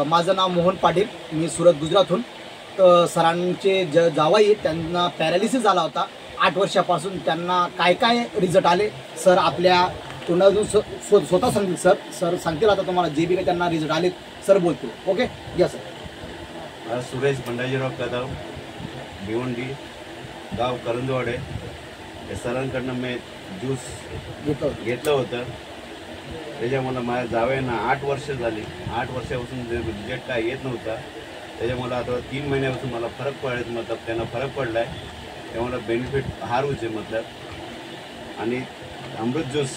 माझं नाव मोहन पाटील, मी सुरत गुजरातहून. तर सरांचे जावाई त्यांना पॅरालिसिस झाला होता 8 वर्षापासून. त्यांना काय काय रिझल्ट आले सर आपल्या तोंडातून स्वतः सांगतील. सर सांगतील आता तुम्हाला जे बी काही त्यांना रिझल्ट आले सर बोलतील. ओके या सर. सुरेश बंडाजीराव कदम, भिवंडी, गाव करंजवाडे. या सरांकडनं मी ज्यूस घेतलं होतं. त्याच्यामुळं माझ्या जावयांना 8 वर्ष झाली. 8 वर्षापासून रिजल्ट काय येत नव्हता. त्याच्यामुळं आता 3 महिन्यापासून मला फरक पडले. मतलब त्यांना फरक पडला आहे. त्यामुळं बेनिफिट हार होते मतलब. आणि अमृत ज्यूस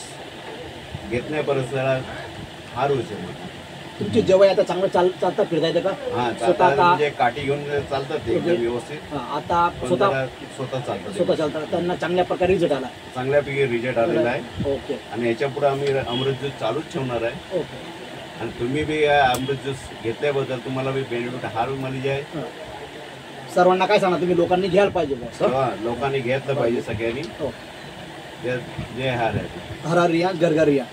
घेतण्यापर्यंत हार होते. तुमचे जवळ आता चांगलं चालता फिरता येतं का? हां, स्वतः म्हणजे काठी घेऊन चालतात ते एकदम व्यवस्थित. आता स्वतः चालतात. त्यांना चांगल्या प्रकारे रिझल्ट आला. चांगल्यापैकी रिझल्ट आलेला आहे. ओके. आणि याच्यापुढे आम्ही अमृत ज्यूस चालूच ठेवणार आहे. ओके. आणि तुम्ही बी अमृत ज्यूस घेतल्याबद्दल तुम्हाला बी बेनिफिट हार मिळाली आहे. सर्वांना काय सांगा तुम्ही लोकांनी घ्यायला पाहिजे. लोकांनी घेतलं पाहिजे सगळ्यांनी. जय हार आहे. हरा रिया गरगर रिया.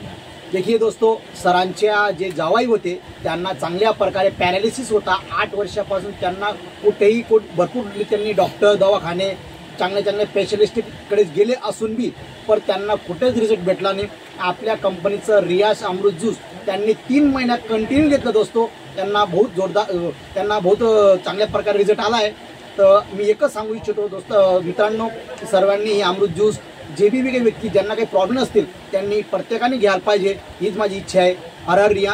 देखिए दोस्तों, सरांच्या जे जावाई होते त्यांना चांगल्या प्रकारे पॅरालिसिस होता 8 वर्षापासून. त्यांना कुठेही भरपूर त्यांनी डॉक्टर दवाखाने चांगले स्पेशलिस्टकडे गेले असून बी पण त्यांना कुठेच रिझल्ट भेटला नाही. आपल्या कंपनीचं रियाज अमृत ज्यूस त्यांनी 3 महिन्यात कंटिन्यू घेतलं दोस्तों. त्यांना बहुत चांगल्या प्रकारे रिझल्ट आला आहे. तर मी एकच सांगू इच्छितो मित्रांनो, सर्वांनी हे अमृत ज्यूस जे बी काही व्यक्ती ज्यांना काही प्रॉब्लेम असतील त्यांनी प्रत्येकाने घ्यायला पाहिजे. हीच माझी इच्छा आहे. हर हर रिया.